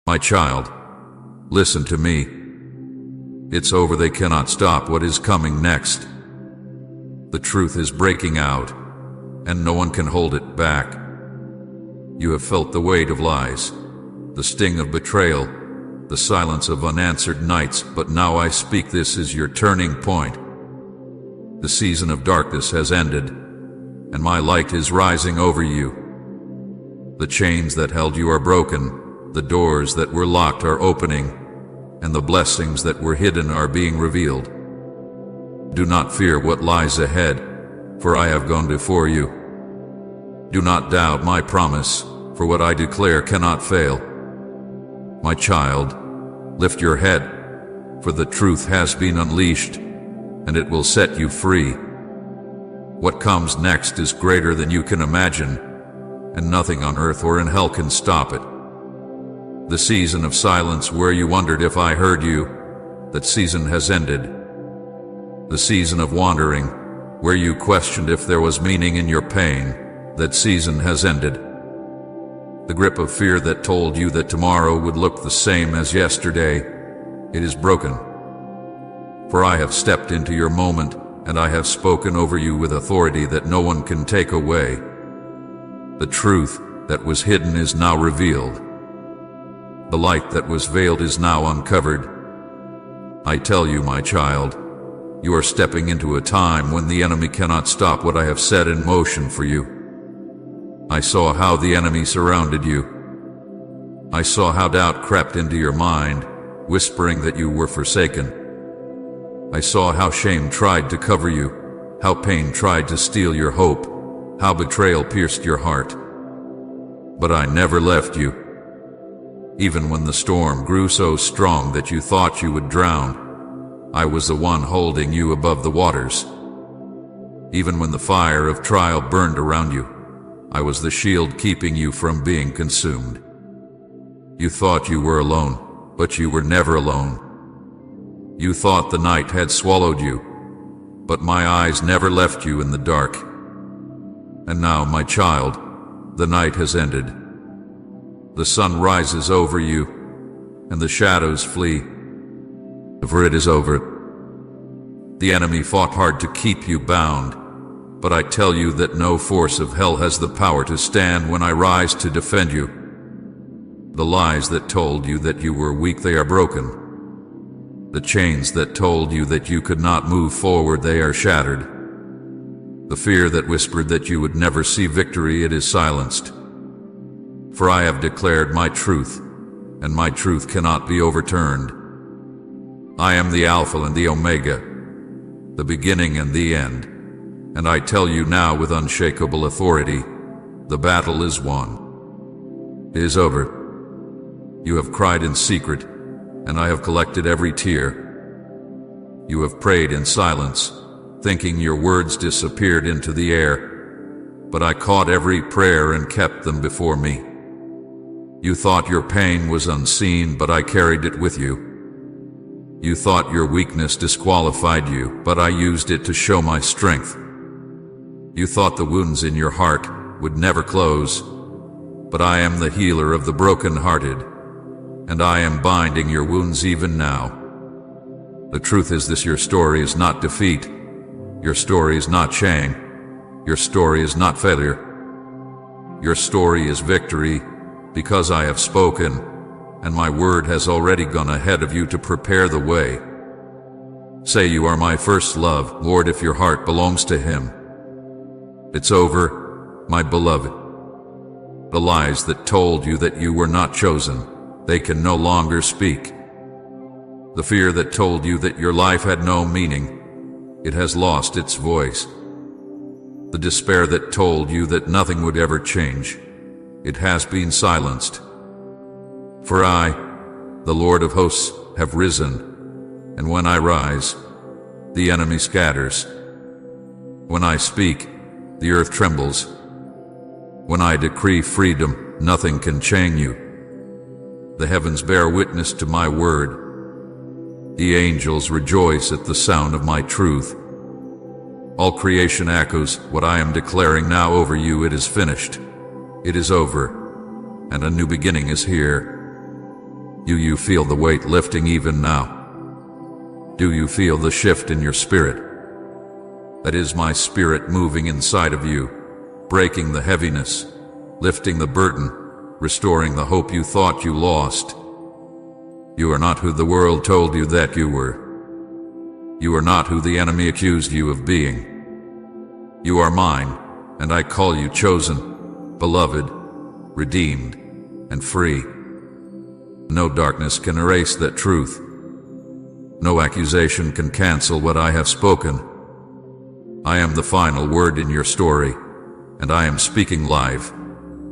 My child, listen to me. It's over. They cannot stop what is coming next. The truth is breaking out, and no one can hold it back. You have felt the weight of lies, the sting of betrayal, the silence of unanswered nights, but now I speak. This is your turning point. The season of darkness has ended, and my light is rising over you. The chains that held you are broken, the doors that were locked are opening, and the blessings that were hidden are being revealed. Do not fear what lies ahead, for I have gone before you. Do not doubt my promise, for what I declare cannot fail. My child, lift your head, for the truth has been unleashed, and it will set you free. What comes next is greater than you can imagine, and nothing on earth or in hell can stop it. The season of silence where you wondered if I heard you, that season has ended. The season of wandering, where you questioned if there was meaning in your pain, that season has ended. The grip of fear that told you that tomorrow would look the same as yesterday, it is broken. For I have stepped into your moment, and I have spoken over you with authority that no one can take away. The truth that was hidden is now revealed. The light that was veiled is now uncovered. I tell you, my child, you are stepping into a time when the enemy cannot stop what I have set in motion for you. I saw how the enemy surrounded you. I saw how doubt crept into your mind, whispering that you were forsaken. I saw how shame tried to cover you, how pain tried to steal your hope, how betrayal pierced your heart. But I never left you. Even when the storm grew so strong that you thought you would drown, I was the one holding you above the waters. Even when the fire of trial burned around you, I was the shield keeping you from being consumed. You thought you were alone, but you were never alone. You thought the night had swallowed you, but my eyes never left you in the dark. And now, my child, the night has ended. The sun rises over you, and the shadows flee, for it is over. The enemy fought hard to keep you bound, but I tell you that no force of hell has the power to stand when I rise to defend you. The lies that told you that you were weak, they are broken. The chains that told you that you could not move forward, they are shattered. The fear that whispered that you would never see victory, it is silenced. For I have declared my truth, and my truth cannot be overturned. I am the Alpha and the Omega, the beginning and the end, and I tell you now with unshakable authority, the battle is won. It is over. You have cried in secret, and I have collected every tear. You have prayed in silence, thinking your words disappeared into the air, but I caught every prayer and kept them before me. You thought your pain was unseen, but I carried it with you. You thought your weakness disqualified you, but I used it to show my strength. You thought the wounds in your heart would never close, but I am the healer of the broken-hearted, and I am binding your wounds even now. The truth is this: your story is not defeat. Your story is not shame. Your story is not failure. Your story is victory, because I have spoken, and my word has already gone ahead of you to prepare the way. Say, you are my first love, Lord, if your heart belongs to Him. It's over, my beloved. The lies that told you that you were not chosen, they can no longer speak. The fear that told you that your life had no meaning, it has lost its voice. The despair that told you that nothing would ever change, it has been silenced. For I, the Lord of hosts, have risen, and when I rise, the enemy scatters. When I speak, the earth trembles. When I decree freedom, nothing can chain you. The heavens bear witness to my word. The angels rejoice at the sound of my truth. All creation echoes what I am declaring now over you. It is finished. It is over, and a new beginning is here. Do you feel the weight lifting even now? Do you feel the shift in your spirit? That is my spirit moving inside of you, breaking the heaviness, lifting the burden, restoring the hope you thought you lost. You are not who the world told you that you were. You are not who the enemy accused you of being. You are mine, and I call you chosen, beloved, redeemed, and free. No darkness can erase that truth. No accusation can cancel what I have spoken. I am the final word in your story, and I am speaking life,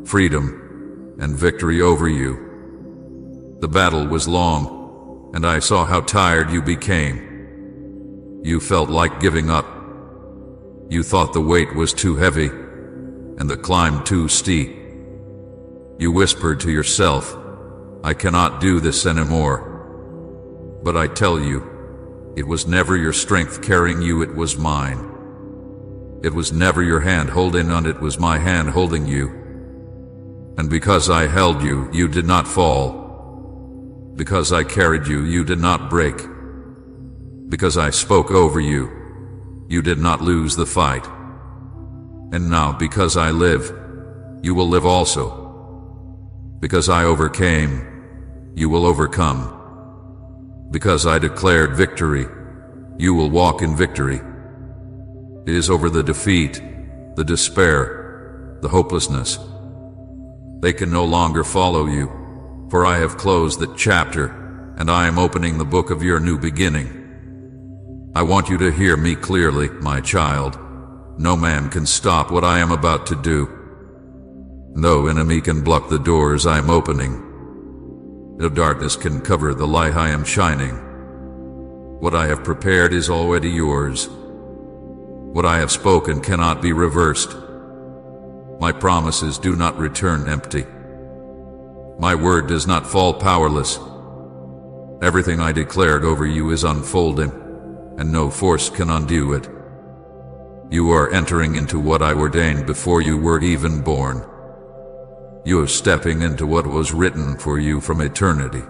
freedom, and victory over you. The battle was long, and I saw how tired you became. You felt like giving up. You thought the weight was too heavy, and the climb too steep. You whispered to yourself, I cannot do this anymore. But I tell you, it was never your strength carrying you, it was mine. It was never your hand holding on, it was my hand holding you. And because I held you, you did not fall. Because I carried you, you did not break. Because I spoke over you, you did not lose the fight. And now, because I live, you will live also. Because I overcame, you will overcome. Because I declared victory, you will walk in victory. It is over the defeat, the despair, the hopelessness. They can no longer follow you, for I have closed that chapter, and I am opening the book of your new beginning. I want you to hear me clearly, my child. No man can stop what I am about to do. No enemy can block the doors I am opening. No darkness can cover the light I am shining. What I have prepared is already yours. What I have spoken cannot be reversed. My promises do not return empty. My word does not fall powerless. Everything I declared over you is unfolding, and no force can undo it. You are entering into what I ordained before you were even born. You are stepping into what was written for you from eternity.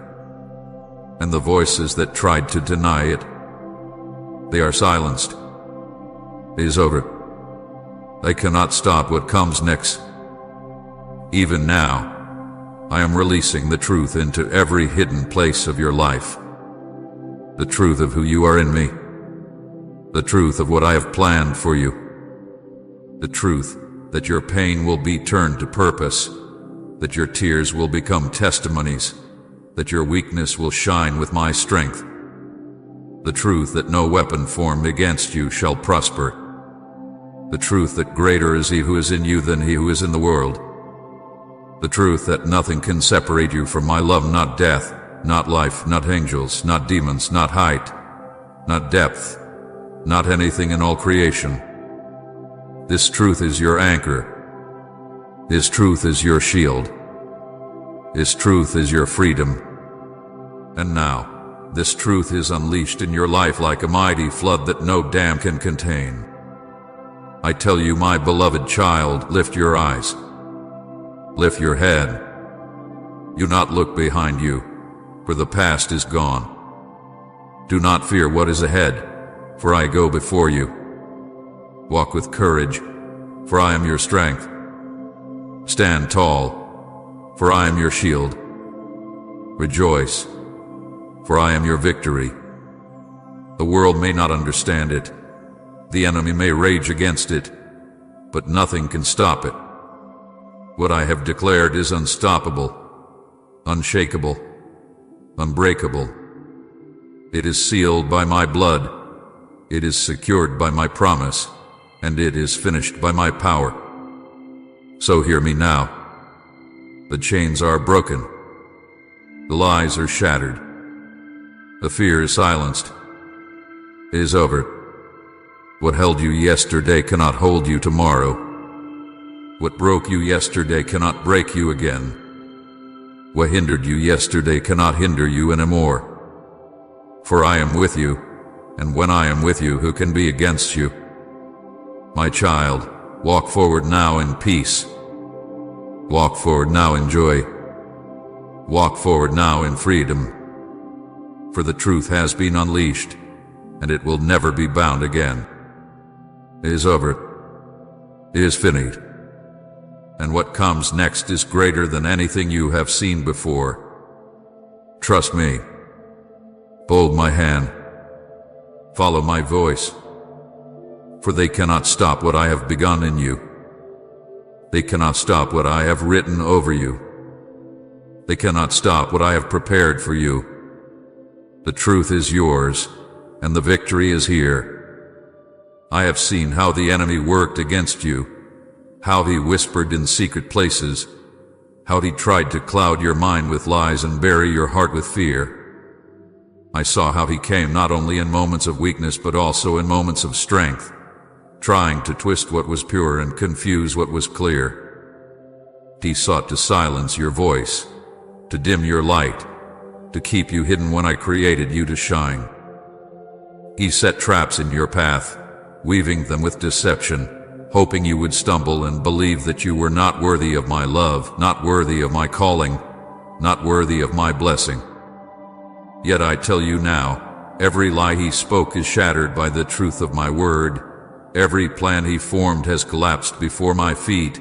And the voices that tried to deny it, they are silenced. It is over. They cannot stop what comes next. Even now, I am releasing the truth into every hidden place of your life. The truth of who you are in me. The truth of what I have planned for you. The truth that your pain will be turned to purpose, that your tears will become testimonies, that your weakness will shine with my strength. The truth that no weapon formed against you shall prosper. The truth that greater is he who is in you than he who is in the world. The truth that nothing can separate you from my love, not death, not life, not angels, not demons, not height, not depth, not anything in all creation. This truth is your anchor. This truth is your shield. This truth is your freedom. And now, this truth is unleashed in your life like a mighty flood that no dam can contain. I tell you, my beloved child, lift your eyes. Lift your head. Do not look behind you, for the past is gone. Do not fear what is ahead, for I go before you. Walk with courage, for I am your strength. Stand tall, for I am your shield. Rejoice, for I am your victory. The world may not understand it. The enemy may rage against it, but nothing can stop it. What I have declared is unstoppable, unshakable, unbreakable. It is sealed by my blood. It is secured by my promise, and it is finished by my power. So hear me now. The chains are broken. The lies are shattered. The fear is silenced. It is over. What held you yesterday cannot hold you tomorrow. What broke you yesterday cannot break you again. What hindered you yesterday cannot hinder you anymore. For I am with you, and when I am with you, who can be against you? My child, walk forward now in peace. Walk forward now in joy. Walk forward now in freedom, for the truth has been unleashed, and it will never be bound again. It is over. It is finished. And what comes next is greater than anything you have seen before. Trust me. Hold my hand. Follow my voice. For they cannot stop what I have begun in you. They cannot stop what I have written over you. They cannot stop what I have prepared for you. The truth is yours, and the victory is here. I have seen how the enemy worked against you, how he whispered in secret places, how he tried to cloud your mind with lies and bury your heart with fear. I saw how he came not only in moments of weakness but also in moments of strength, trying to twist what was pure and confuse what was clear. He sought to silence your voice, to dim your light, to keep you hidden when I created you to shine. He set traps in your path, weaving them with deception, hoping you would stumble and believe that you were not worthy of my love, not worthy of my calling, not worthy of my blessing. Yet I tell you now, every lie he spoke is shattered by the truth of my word. Every plan he formed has collapsed before my feet.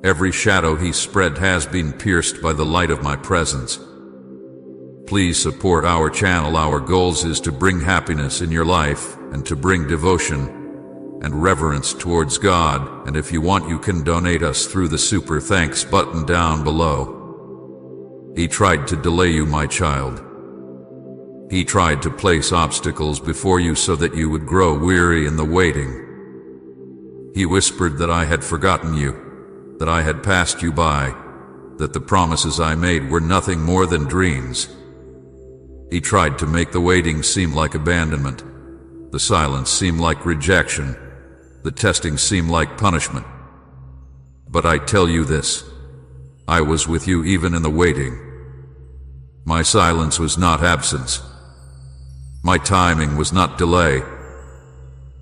Every shadow he spread has been pierced by the light of my presence. Please support our channel. Our goals is to bring happiness in your life and to bring devotion and reverence towards God. And if you want, you can donate us through the super thanks button down below. He tried to delay you, my child. He tried to place obstacles before you so that you would grow weary in the waiting. He whispered that I had forgotten you, that I had passed you by, that the promises I made were nothing more than dreams. He tried to make the waiting seem like abandonment, the silence seem like rejection, the testing seem like punishment. But I tell you this, I was with you even in the waiting. My silence was not absence. My timing was not delay.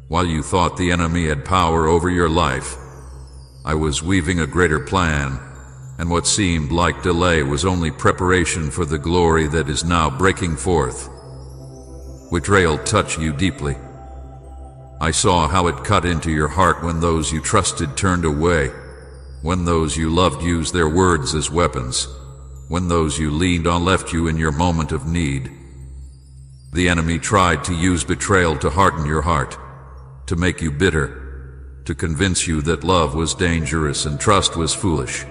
While you thought the enemy had power over your life, I was weaving a greater plan, and what seemed like delay was only preparation for the glory that is now breaking forth. Betrayal touched you deeply. I saw how it cut into your heart when those you trusted turned away, when those you loved used their words as weapons, when those you leaned on left you in your moment of need. The enemy tried to use betrayal to harden your heart, to make you bitter, to convince you that love was dangerous and trust was foolish.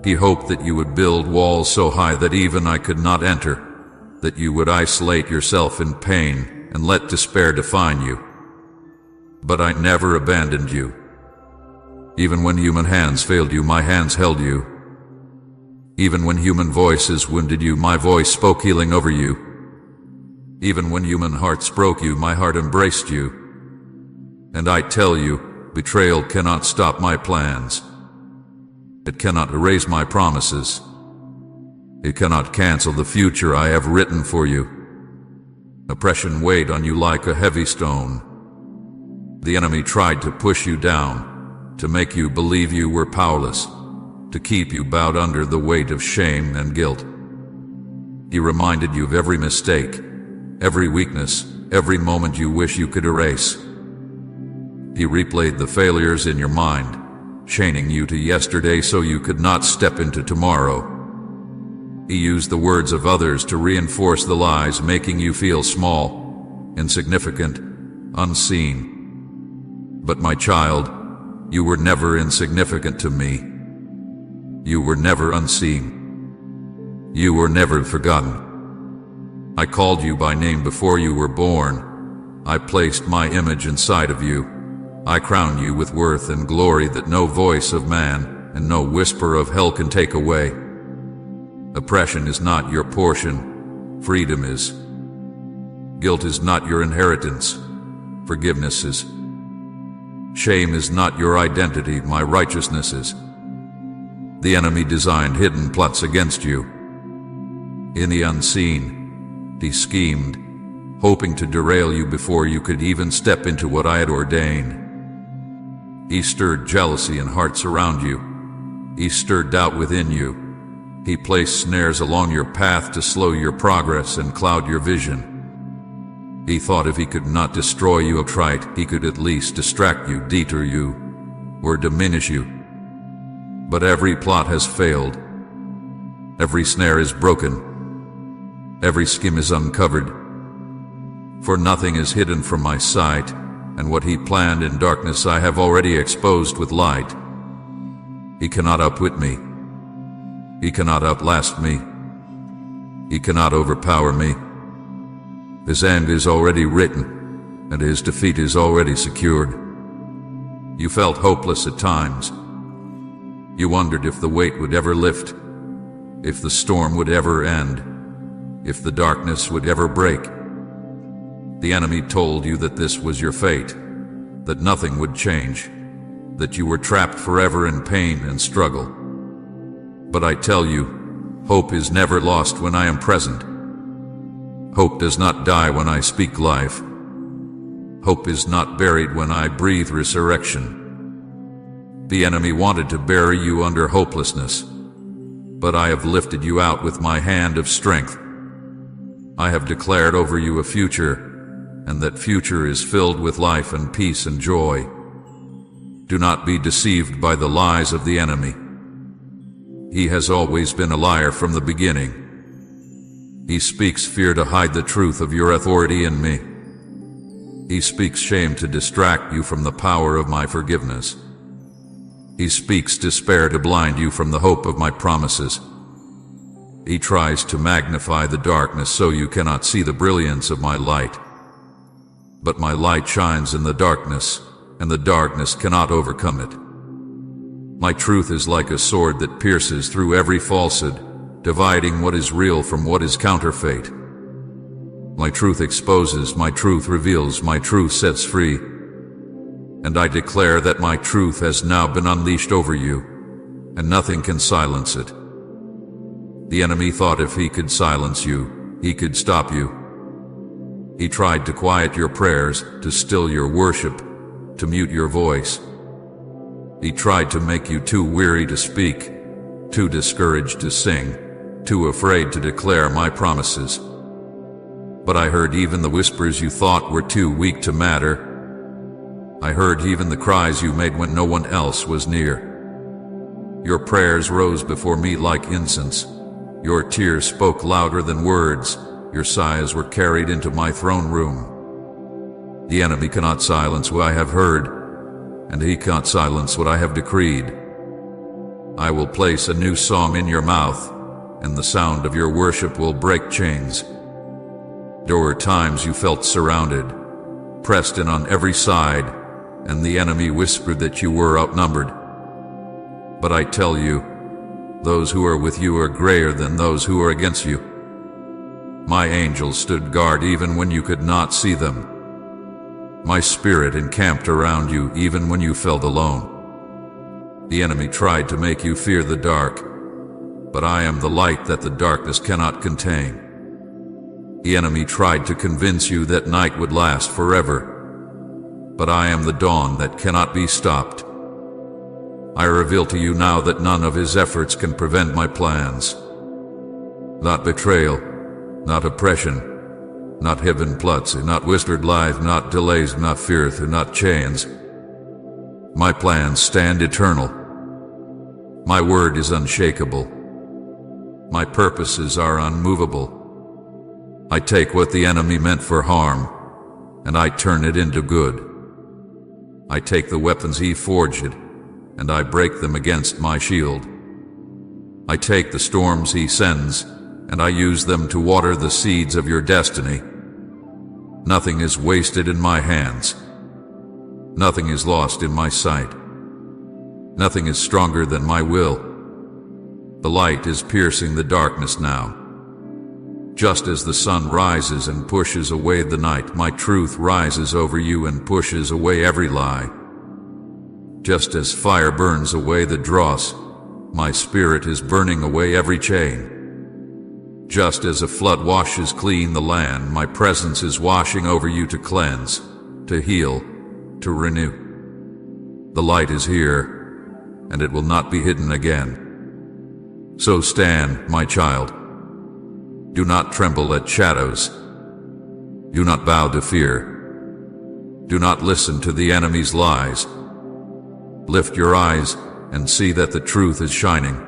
He hoped that you would build walls so high that even I could not enter, that you would isolate yourself in pain and let despair define you. But I never abandoned you. Even when human hands failed you, my hands held you. Even when human voices wounded you, my voice spoke healing over you. Even when human hearts broke you, my heart embraced you. And I tell you, betrayal cannot stop my plans. It cannot erase my promises. It cannot cancel the future I have written for you. Oppression weighed on you like a heavy stone. The enemy tried to push you down, to make you believe you were powerless, to keep you bowed under the weight of shame and guilt. He reminded you of every mistake, every weakness, every moment you wish you could erase. He replayed the failures in your mind, chaining you to yesterday so you could not step into tomorrow. He used the words of others to reinforce the lies, making you feel small, insignificant, unseen. But my child, you were never insignificant to me. You were never unseen. You were never forgotten. I called you by name before you were born. I placed my image inside of you. I crown you with worth and glory that no voice of man and no whisper of hell can take away. Oppression is not your portion. Freedom is. Guilt is not your inheritance. Forgiveness is. Shame is not your identity. My righteousness is. The enemy designed hidden plots against you. In the unseen, he schemed, hoping to derail you before you could even step into what I had ordained. He stirred jealousy in hearts around you. He stirred doubt within you. He placed snares along your path to slow your progress and cloud your vision. He thought if he could not destroy you outright, he could at least distract you, deter you, or diminish you. But every plot has failed. Every snare is broken. Every scheme is uncovered. For nothing is hidden from my sight, and what he planned in darkness I have already exposed with light. He cannot outwit me. He cannot outlast me. He cannot overpower me. His end is already written, and his defeat is already secured. You felt hopeless at times. You wondered if the weight would ever lift, if the storm would ever end, if the darkness would ever break. The enemy told you that this was your fate, that nothing would change, that you were trapped forever in pain and struggle. But I tell you, hope is never lost when I am present. Hope does not die when I speak life. Hope is not buried when I breathe resurrection. The enemy wanted to bury you under hopelessness, but I have lifted you out with my hand of strength. I have declared over you a future, and that future is filled with life and peace and joy. Do not be deceived by the lies of the enemy. He has always been a liar from the beginning. He speaks fear to hide the truth of your authority in me. He speaks shame to distract you from the power of my forgiveness. He speaks despair to blind you from the hope of my promises. He tries to magnify the darkness so you cannot see the brilliance of my light. But my light shines in the darkness, and the darkness cannot overcome it. My truth is like a sword that pierces through every falsehood, dividing what is real from what is counterfeit. My truth exposes, my truth reveals, my truth sets free. And I declare that my truth has now been unleashed over you, and nothing can silence it. The enemy thought if he could silence you, he could stop you. He tried to quiet your prayers, to still your worship, to mute your voice. He tried to make you too weary to speak, too discouraged to sing, too afraid to declare my promises. But I heard even the whispers you thought were too weak to matter. I heard even the cries you made when no one else was near. Your prayers rose before me like incense. Your tears spoke louder than words. Your sighs were carried into my throne room. The enemy cannot silence what I have heard, and he cannot silence what I have decreed. I will place a new song in your mouth, and the sound of your worship will break chains. There were times you felt surrounded, pressed in on every side, and the enemy whispered that you were outnumbered. But I tell you, those who are with you are greater than those who are against you. My angels stood guard even when you could not see them. My spirit encamped around you even when you felt alone. The enemy tried to make you fear the dark, but I am the light that the darkness cannot contain. The enemy tried to convince you that night would last forever, but I am the dawn that cannot be stopped. I reveal to you now that none of his efforts can prevent my plans. Not betrayal, not oppression, not hidden plots, not whispered lies, not delays, not fears, not chains. My plans stand eternal. My word is unshakable. My purposes are unmovable. I take what the enemy meant for harm, and I turn it into good. I take the weapons he forged, and I break them against my shield. I take the storms he sends, and I use them to water the seeds of your destiny. Nothing is wasted in my hands. Nothing is lost in my sight. Nothing is stronger than my will. The light is piercing the darkness now. Just as the sun rises and pushes away the night, my truth rises over you and pushes away every lie. Just as fire burns away the dross, my spirit is burning away every chain. Just as a flood washes clean the land, my presence is washing over you to cleanse, to heal, to renew. The light is here, and it will not be hidden again. So stand, my child. Do not tremble at shadows. Do not bow to fear. Do not listen to the enemy's lies. Lift your eyes and see that the truth is shining.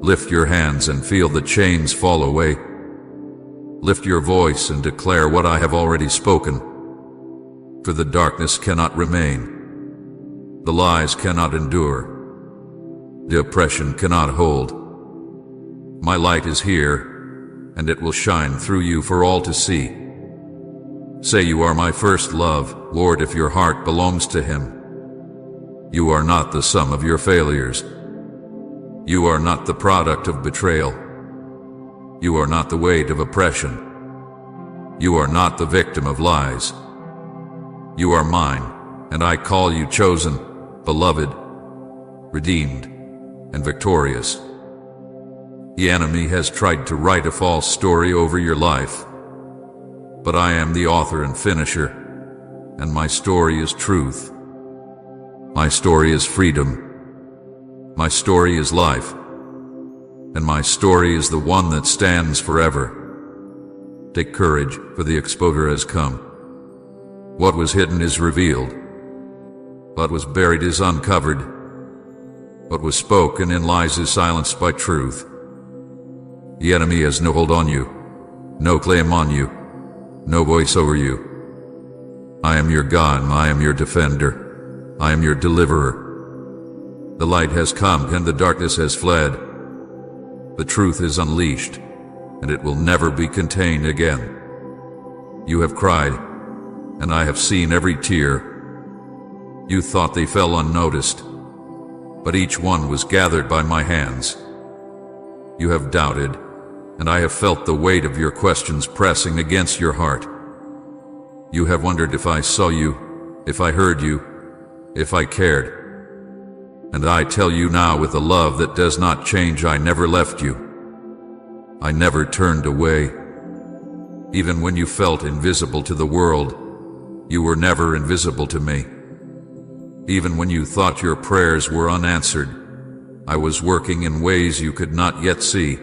Lift your hands and feel the chains fall away. Lift your voice and declare what I have already spoken. For the darkness cannot remain. The lies cannot endure. The oppression cannot hold. My light is here, and it will shine through you for all to see. Say you are my first love, Lord, if your heart belongs to Him. You are not the sum of your failures. You are not the product of betrayal. You are not the weight of oppression. You are not the victim of lies. You are mine, and I call you chosen, beloved, redeemed, and victorious. The enemy has tried to write a false story over your life, but I am the author and finisher, and my story is truth. My story is freedom. My story is life, and my story is the one that stands forever. Take courage, for the exposer has come. What was hidden is revealed. What was buried is uncovered. What was spoken in lies is silenced by truth. The enemy has no hold on you, no claim on you, no voice over you. I am your God, I am your defender, I am your deliverer. The light has come and the darkness has fled. The truth is unleashed, and it will never be contained again. You have cried, and I have seen every tear. You thought they fell unnoticed, but each one was gathered by my hands. You have doubted, and I have felt the weight of your questions pressing against your heart. You have wondered if I saw you, if I heard you, if I cared. And I tell you now with a love that does not change, I never left you. I never turned away. Even when you felt invisible to the world, you were never invisible to me. Even when you thought your prayers were unanswered, I was working in ways you could not yet see.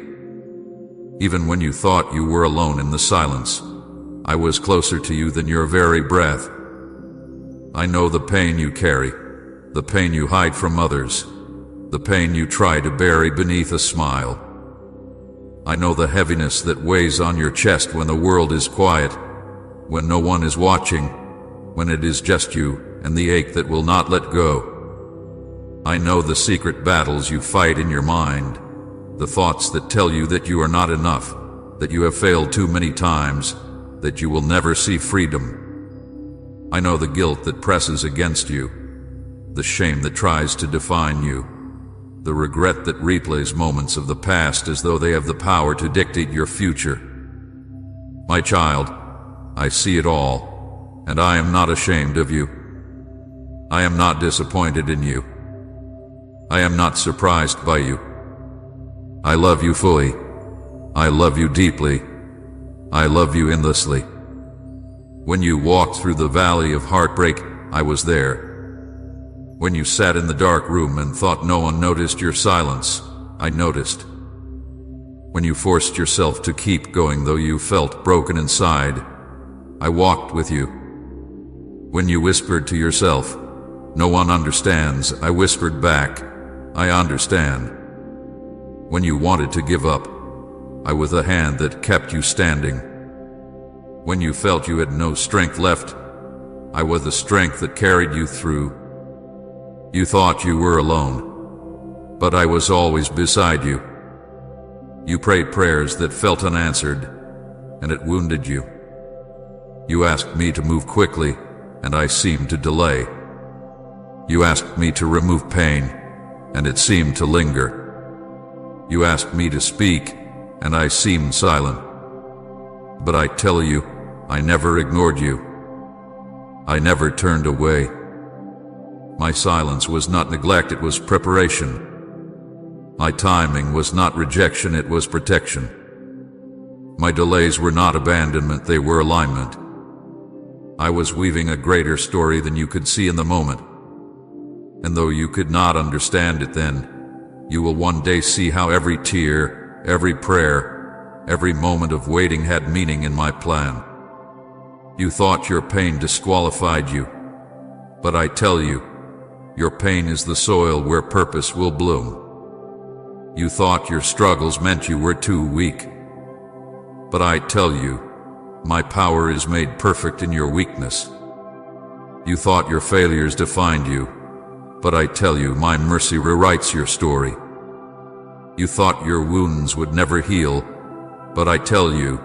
Even when you thought you were alone in the silence, I was closer to you than your very breath. I know the pain you carry, the pain you hide from others, the pain you try to bury beneath a smile. I know the heaviness that weighs on your chest when the world is quiet, when no one is watching, when it is just you and the ache that will not let go. I know the secret battles you fight in your mind, the thoughts that tell you that you are not enough, that you have failed too many times, that you will never see freedom. I know the guilt that presses against you, the shame that tries to define you, the regret that replays moments of the past as though they have the power to dictate your future. My child, I see it all, and I am not ashamed of you. I am not disappointed in you. I am not surprised by you. I love you fully. I love you deeply. I love you endlessly. When you walked through the valley of heartbreak, I was there. When you sat in the dark room and thought no one noticed your silence, I noticed. When you forced yourself to keep going though you felt broken inside, I walked with you. When you whispered to yourself, "No one understands," I whispered back, "I understand." When you wanted to give up, I was the hand that kept you standing. When you felt you had no strength left, I was the strength that carried you through. You thought you were alone, but I was always beside you. You prayed prayers that felt unanswered, and it wounded you. You asked me to move quickly, and I seemed to delay. You asked me to remove pain, and it seemed to linger. You asked me to speak, and I seemed silent. But I tell you, I never ignored you. I never turned away. My silence was not neglect, it was preparation. My timing was not rejection, it was protection. My delays were not abandonment, they were alignment. I was weaving a greater story than you could see in the moment. And though you could not understand it then, You will one day see how every tear, every prayer, every moment of waiting had meaning in my plan. You thought your pain disqualified you, but I tell you, your pain is the soil where purpose will bloom. You thought your struggles meant you were too weak, but I tell you, my power is made perfect in your weakness. You thought your failures defined you, but I tell you, my mercy rewrites your story. You thought your wounds would never heal, but I tell you,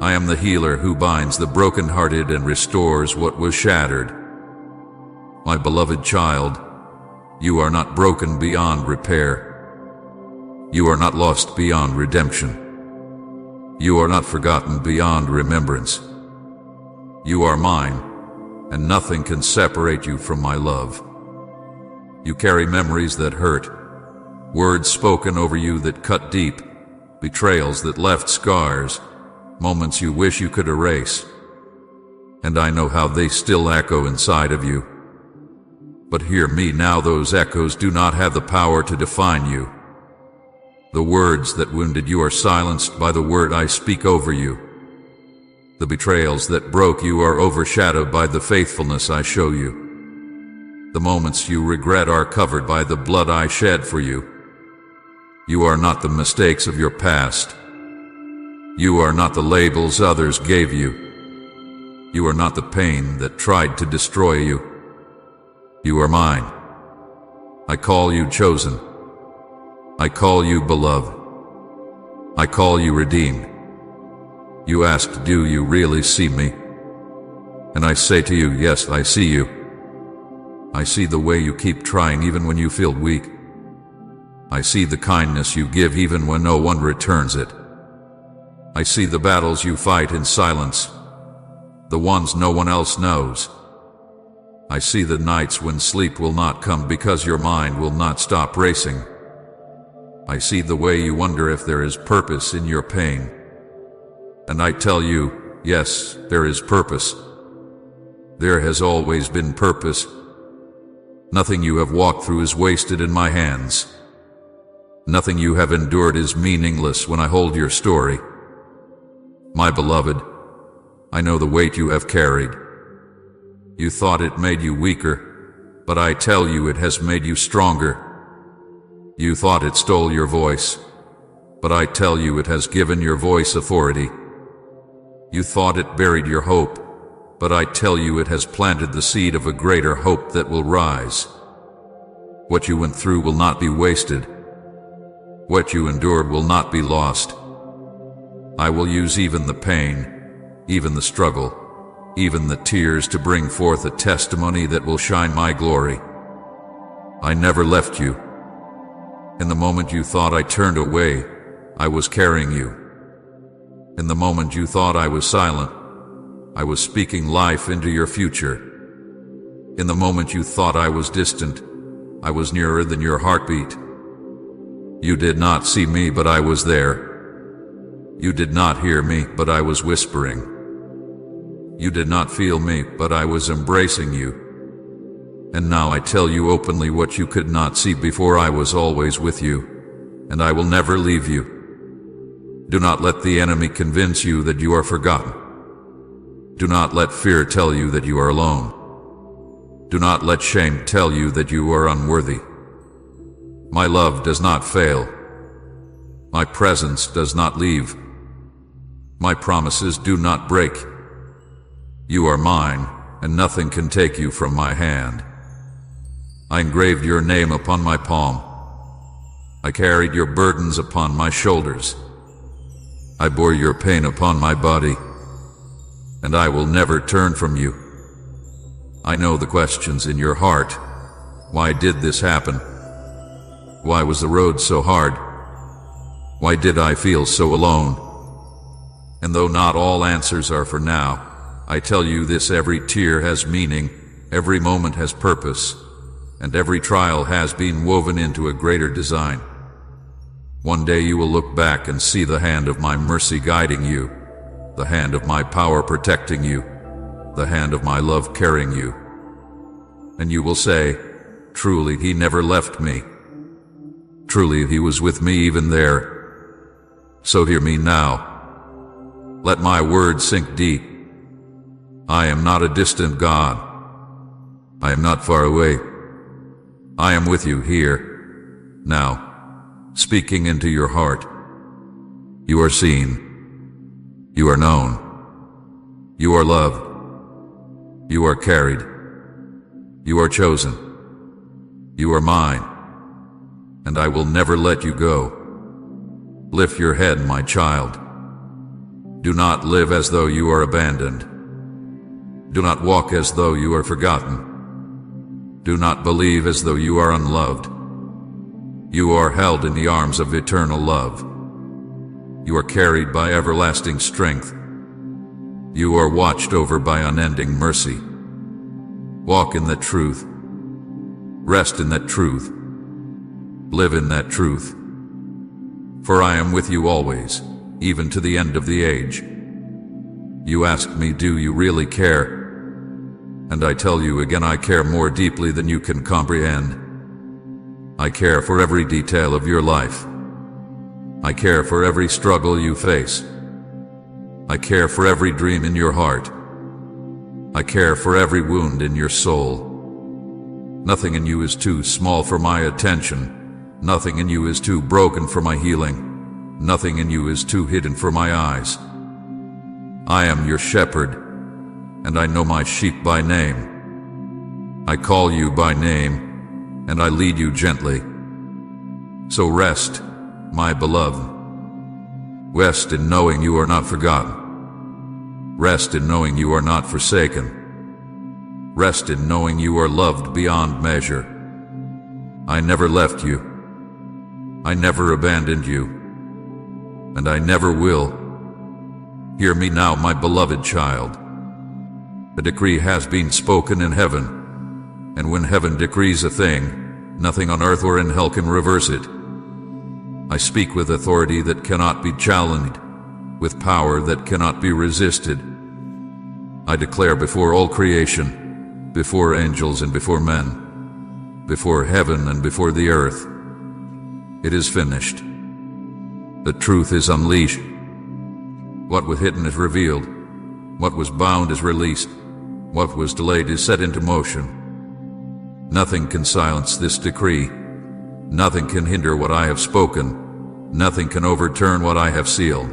I am the healer who binds the brokenhearted and restores what was shattered. My beloved child, you are not broken beyond repair. You are not lost beyond redemption. You are not forgotten beyond remembrance. You are mine, and nothing can separate you from my love. You carry memories that hurt, words spoken over you that cut deep, betrayals that left scars, moments you wish you could erase. And I know how they still echo inside of you. But hear me now, those echoes do not have the power to define you. The words that wounded you are silenced by the word I speak over you. The betrayals that broke you are overshadowed by the faithfulness I show you. The moments you regret are covered by the blood I shed for you. You are not the mistakes of your past. You are not the labels others gave you. You are not the pain that tried to destroy you. You are mine. I call you chosen. I call you beloved. I call you redeemed. You asked, do you really see me? And I say to you, yes, I see you. I see the way you keep trying even when you feel weak. I see the kindness you give even when no one returns it. I see the battles you fight in silence, the ones no one else knows. I see the nights when sleep will not come because your mind will not stop racing. I see the way you wonder if there is purpose in your pain. And I tell you, yes, there is purpose. There has always been purpose. Nothing you have walked through is wasted in my hands. Nothing you have endured is meaningless when I hold your story. My beloved, I know the weight you have carried. You thought it made you weaker, but I tell you it has made you stronger. You thought it stole your voice, but I tell you it has given your voice authority. You thought it buried your hope, but I tell you it has planted the seed of a greater hope that will rise. What you went through will not be wasted. What you endured will not be lost. I will use even the pain, even the struggle, even the tears to bring forth a testimony that will shine my glory. I never left you. In the moment you thought I turned away, I was carrying you. In the moment you thought I was silent, I was speaking life into your future. In the moment you thought I was distant, I was nearer than your heartbeat. You did not see me, but I was there. You did not hear me, but I was whispering. You did not feel me, but I was embracing you. And now I tell you openly what you could not see before. I was always with you, and I will never leave you. Do not let the enemy convince you that you are forgotten. Do not let fear tell you that you are alone. Do not let shame tell you that you are unworthy. My love does not fail. My presence does not leave. My promises do not break. You are mine, and nothing can take you from my hand. I engraved your name upon my palm. I carried your burdens upon my shoulders. I bore your pain upon my body, and I will never turn from you. I know the questions in your heart. Why did this happen? Why was the road so hard? Why did I feel so alone? And though not all answers are for now, I tell you this: every tear has meaning, every moment has purpose, and every trial has been woven into a greater design. One day you will look back and see the hand of my mercy guiding you, the hand of my power protecting you, the hand of my love carrying you. And you will say, truly, he never left me. Truly he was with me even there. So hear me now. Let my words sink deep. I am not a distant God. I am not far away. I am with you here, now, speaking into your heart. You are seen. You are known. You are loved. You are carried. You are chosen. You are mine, and I will never let you go. Lift your head, my child. Do not live as though you are abandoned. Do not walk as though you are forgotten. Do not believe as though you are unloved. You are held in the arms of eternal love. You are carried by everlasting strength. You are watched over by unending mercy. Walk in that truth. Rest in that truth. Live in that truth. For I am with you always, even to the end of the age. You ask me, do you really care? And I tell you again, I care more deeply than you can comprehend. I care for every detail of your life. I care for every struggle you face. I care for every dream in your heart. I care for every wound in your soul. Nothing in you is too small for my attention. Nothing in you is too broken for my healing. Nothing in you is too hidden for my eyes. I am your shepherd, and I know my sheep by name. I call you by name, and I lead you gently. So rest, my beloved. Rest in knowing you are not forgotten. Rest in knowing you are not forsaken. Rest in knowing you are loved beyond measure. I never left you. I never abandoned you. And I never will. Hear me now, my beloved child. A decree has been spoken in heaven, and when heaven decrees a thing, nothing on earth or in hell can reverse it. I speak with authority that cannot be challenged, with power that cannot be resisted. I declare before all creation, before angels and before men, before heaven and before the earth, it is finished. The truth is unleashed. What was hidden is revealed. What was bound is released. What was delayed is set into motion. Nothing can silence this decree. Nothing can hinder what I have spoken. Nothing can overturn what I have sealed.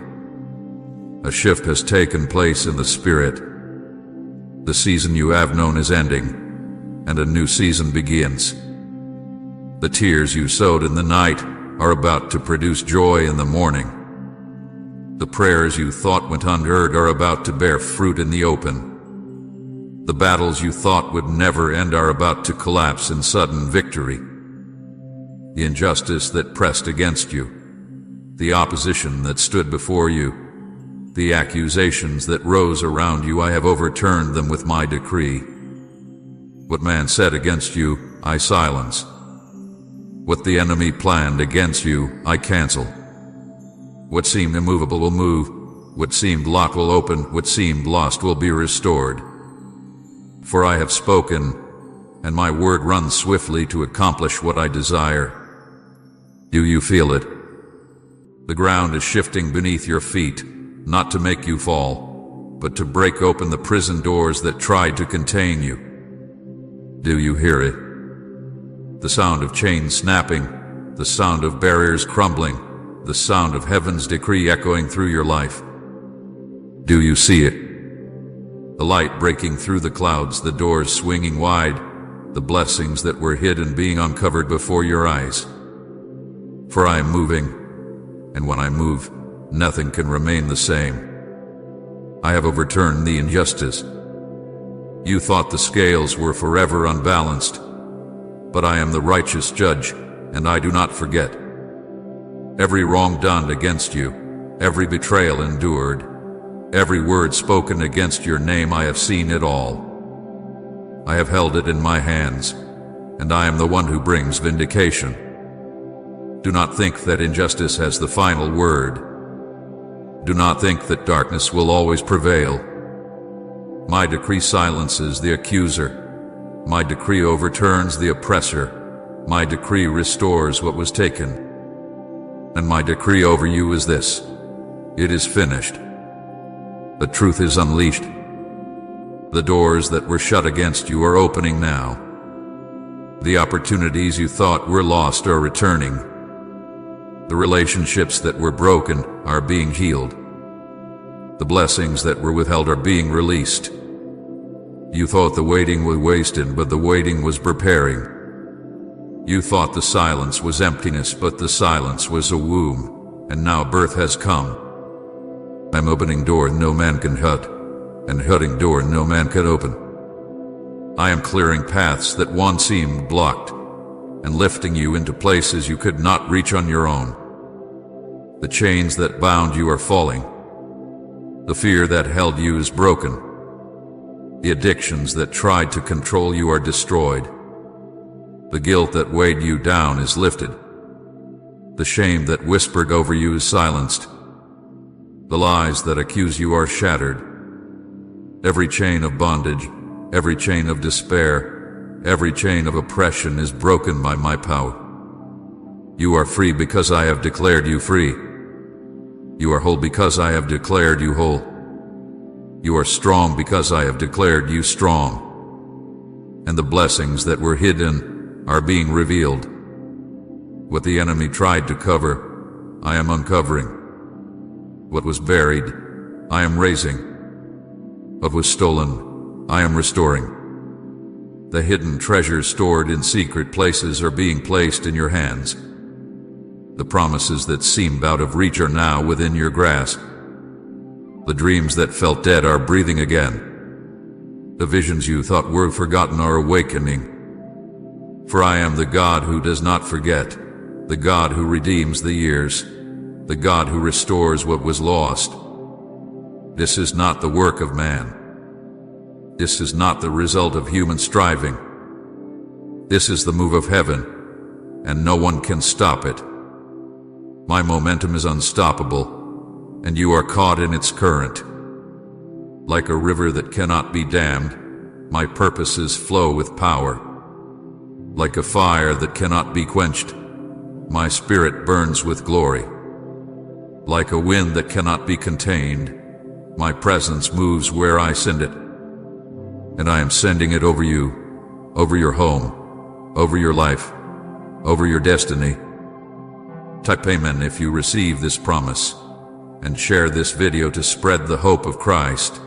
A shift has taken place in the Spirit. The season you have known is ending, and a new season begins. The tears you sowed in the night are about to produce joy in the morning. The prayers you thought went unheard are about to bear fruit in the open. The battles you thought would never end are about to collapse in sudden victory. The injustice that pressed against you, the opposition that stood before you, the accusations that rose around you, I have overturned them with my decree. What man said against you, I silence. What the enemy planned against you, I cancel. What seemed immovable will move. What seemed locked will open. What seemed lost will be restored. For I have spoken, and my word runs swiftly to accomplish what I desire. Do you feel it? The ground is shifting beneath your feet, not to make you fall, but to break open the prison doors that tried to contain you. Do you hear it? The sound of chains snapping, the sound of barriers crumbling, the sound of heaven's decree echoing through your life. Do you see it? The light breaking through the clouds, the doors swinging wide, the blessings that were hidden being uncovered before your eyes. For I am moving, and when I move, nothing can remain the same. I have overturned the injustice. You thought the scales were forever unbalanced, but I am the righteous judge, and I do not forget. Every wrong done against you, every betrayal endured, every word spoken against your name, I have seen it all. I have held it in my hands, and I am the one who brings vindication. Do not think that injustice has the final word. Do not think that darkness will always prevail. My decree silences the accuser. My decree overturns the oppressor. My decree restores what was taken. And my decree over you is this: it is finished. The truth is unleashed. The doors that were shut against you are opening now. The opportunities you thought were lost are returning. The relationships that were broken are being healed. The blessings that were withheld are being released. You thought the waiting was wasted, but the waiting was preparing. You thought the silence was emptiness, but the silence was a womb, and now birth has come. I'm opening door no man can shut, and shutting door no man can open. I am clearing paths that once seemed blocked, and lifting you into places you could not reach on your own. The chains that bound you are falling. The fear that held you is broken. The addictions that tried to control you are destroyed. The guilt that weighed you down is lifted. The shame that whispered over you is silenced. The lies that accuse you are shattered. Every chain of bondage, every chain of despair, every chain of oppression is broken by my power. You are free because I have declared you free. You are whole because I have declared you whole. You are strong because I have declared you strong. And the blessings that were hidden are being revealed. What the enemy tried to cover, I am uncovering. What was buried, I am raising. What was stolen, I am restoring. The hidden treasures stored in secret places are being placed in your hands. The promises that seemed out of reach are now within your grasp. The dreams that felt dead are breathing again. The visions you thought were forgotten are awakening. For I am the God who does not forget, the God who redeems the years, the God who restores what was lost. This is not the work of man. This is not the result of human striving. This is the move of heaven, and no one can stop it. My momentum is unstoppable, and you are caught in its current. Like a river that cannot be dammed, my purposes flow with power. Like a fire that cannot be quenched, my spirit burns with glory. Like a wind that cannot be contained, my presence moves where I send it. And I am sending it over you, over your home, over your life, over your destiny. Type Amen if you receive this promise, and share this video to spread the hope of Christ.